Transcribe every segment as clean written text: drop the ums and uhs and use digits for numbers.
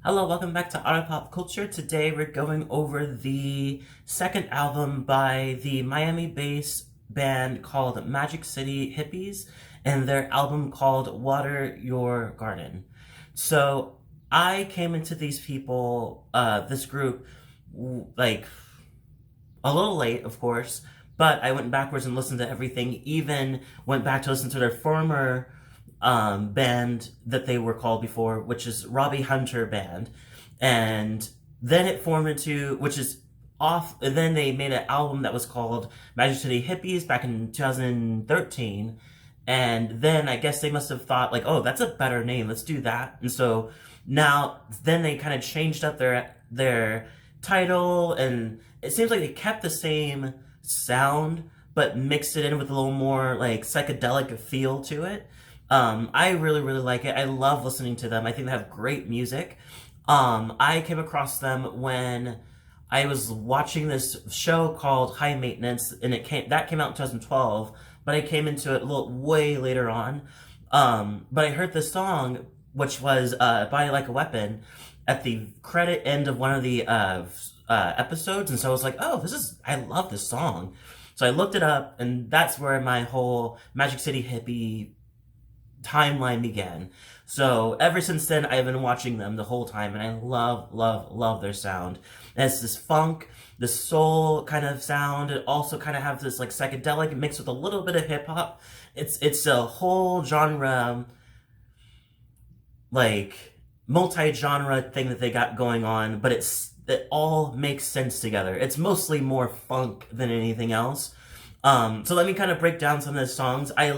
Hello, welcome back to Otter Pop Culture. Today we're going over the second album by the Miami-based band called Magic City Hippies and their album called Water Your Garden. So I came into this group, like a little late, of course, but I went backwards and listened to everything, even went back to listen to their former band that they were called before, which is Robbie Hunter Band. And then it formed into, which is off, and then they made an album that was called Magic City Hippies back in 2013. And then I guess they must have thought, like, oh, that's a better name, let's do that. And so then they kind of changed up their title, and it seems like they kept the same sound, but mixed it in with a little more, like, psychedelic feel to it. I really, really like it. I love listening to them. I think they have great music. I came across them when I was watching this show called High Maintenance, and that came out in 2012, but I came into it way later on. But I heard this song, which was Body Like a Weapon, at the credit end of one of the episodes, and so I was like, oh, I love this song. So I looked it up, and that's where my whole Magic City hippie timeline began. So ever since then, I've been watching them the whole time, and I love, love, love their sound. And it's this funk, this soul kind of sound. It also kind of has this like psychedelic mixed with a little bit of hip hop. It's a whole genre, like multi-genre thing that they got going on, but it all makes sense together. It's mostly more funk than anything else. So let me kind of break down some of the songs. I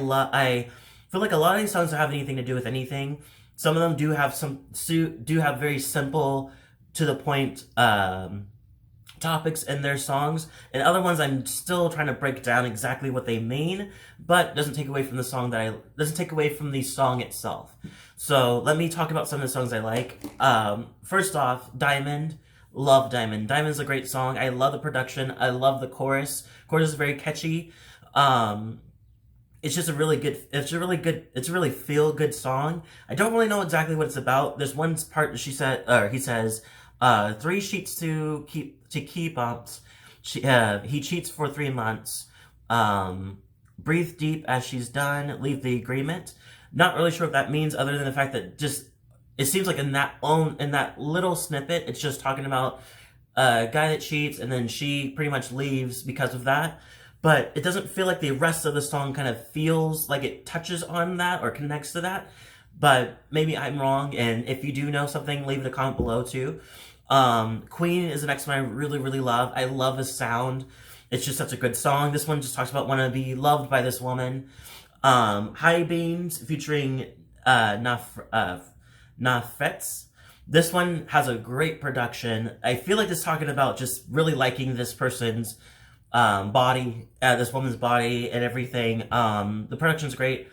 feel like a lot of these songs don't have anything to do with anything. Some of them do have very simple, to the point topics in their songs, and other ones I'm still trying to break down exactly what they mean, but doesn't take away from the song itself. So let me talk about some of the songs I like. First off, Diamond. Love Diamond. Diamond's a great song. I love the production. I love the chorus. Chorus is very catchy. It's just a really really feel good song. I don't really know exactly what it's about. There's one part that he says, 3 sheets to keep up. He cheats for 3 months. Breathe deep as she's done. Leave the agreement. Not really sure what that means, other than the fact that it seems like in that little snippet, it's just talking about a guy that cheats, and then she pretty much leaves because of that. But it doesn't feel like the rest of the song kind of feels like it touches on that or connects to that. But maybe I'm wrong, and if you do know something, leave it a comment below too. Queen is the next one I really, really love. I love the sound. It's just such a good song. This one just talks about wanting to be loved by this woman. High Beams featuring Nafets. This one has a great production. I feel like it's talking about just really liking this person's body, this woman's body and everything. The production's great.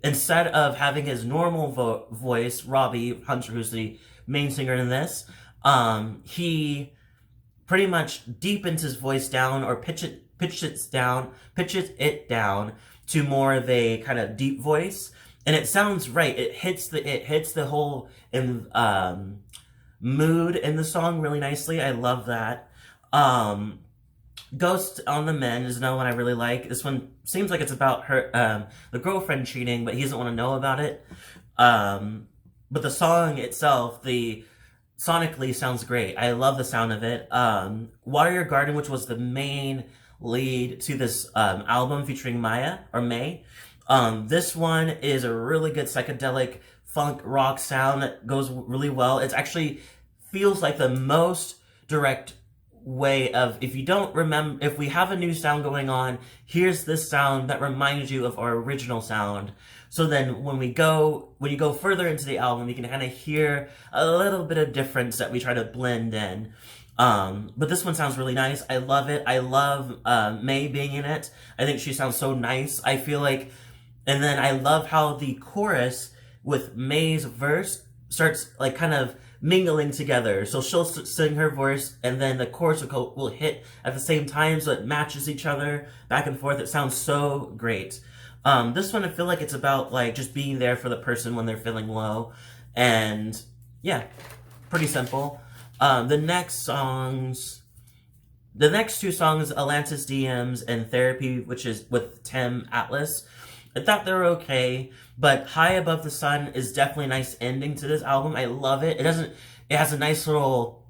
Instead of having his normal voice, Robbie Hunter, who's the main singer in this, he pretty much deepens his voice down, or pitches it down to more of a kind of deep voice, and it sounds right. It hits the whole mood in the song really nicely. I love that. Ghost on the Men is another one I really like. This one seems like it's about her, the girlfriend cheating, but he doesn't want to know about it. But the song itself, sonically sounds great. I love the sound of it. Water Your Garden, which was the main lead to this album featuring Maye. This one is a really good psychedelic funk rock sound that goes really well. It actually feels like the most direct way of, if we have a new sound going on, here's this sound that reminds you of our original sound. So then when you go further into the album, you can kind of hear a little bit of difference that we try to blend in. But this one sounds really nice. I love it. I love Maye being in it. I think she sounds so nice. I feel like, and then I love how the chorus with Maye's verse starts like kind of mingling together. So she'll sing her voice, and then the chorus will hit at the same time, so it matches each other back and forth. It sounds so great. This one, I feel like it's about like just being there for the person when they're feeling low, and yeah. pretty simple. The next two songs, Atlantis DMs and Therapy, which is with Tim Atlas, I thought they were okay, but High Above the Sun is definitely a nice ending to this album. I love it. It has a nice little,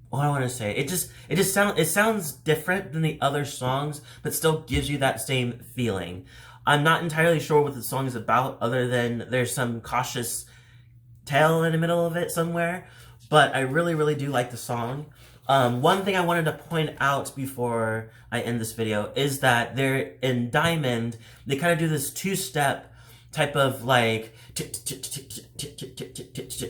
what do I want to say? It sounds different than the other songs, but still gives you that same feeling. I'm not entirely sure what the song is about, other than there's some cautious tale in the middle of it somewhere, but I really, really do like the song. One thing I wanted to point out before I end this video is that they're in Diamond, they kind of do this two-step type of like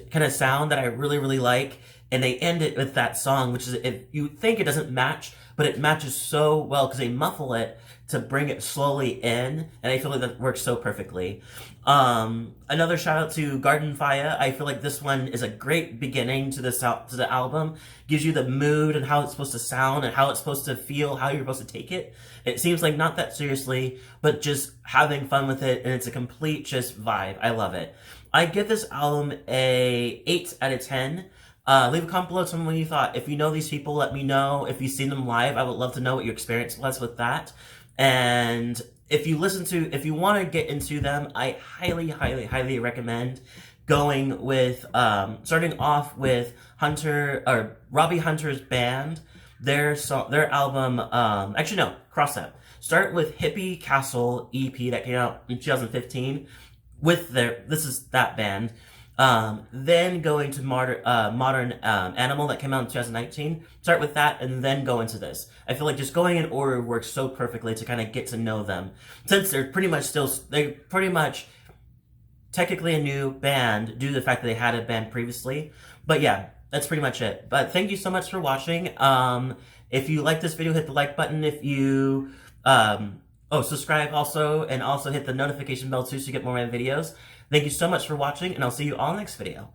kind of sound that I really, really like, and they end it with that song, which is, if you think it doesn't match, but it matches so well because they muffle it to bring it slowly in, and I feel like that works so perfectly. Another shout out to Garden Fire. I feel like this one is a great beginning to the album. Gives you the mood and how it's supposed to sound and how it's supposed to feel, how you're supposed to take it. It seems like not that seriously, but just having fun with it, and it's a complete just vibe. I love it. I give this album a 8 out of 10. Leave a comment below, tell me what you thought. If you know these people, let me know. If you've seen them live, I would love to know what your experience was with that. And if you want to get into them, I highly, highly, highly recommend going with, starting off with Robbie Hunter's band, their album, actually no, cross that. Start with Hippie Castle EP that came out in 2015 with this is that band. Then going to Modern Animal that came out in 2019. Start with that and then go into this. I feel like just going in order works so perfectly to kind of get to know them. Since they're pretty much technically a new band due to the fact that they had a band previously. But yeah, that's pretty much it. But thank you so much for watching. If you like this video, hit the like button. If you, subscribe also, and also hit the notification bell too so you get more of my videos. Thank you so much for watching, and I'll see you all next video.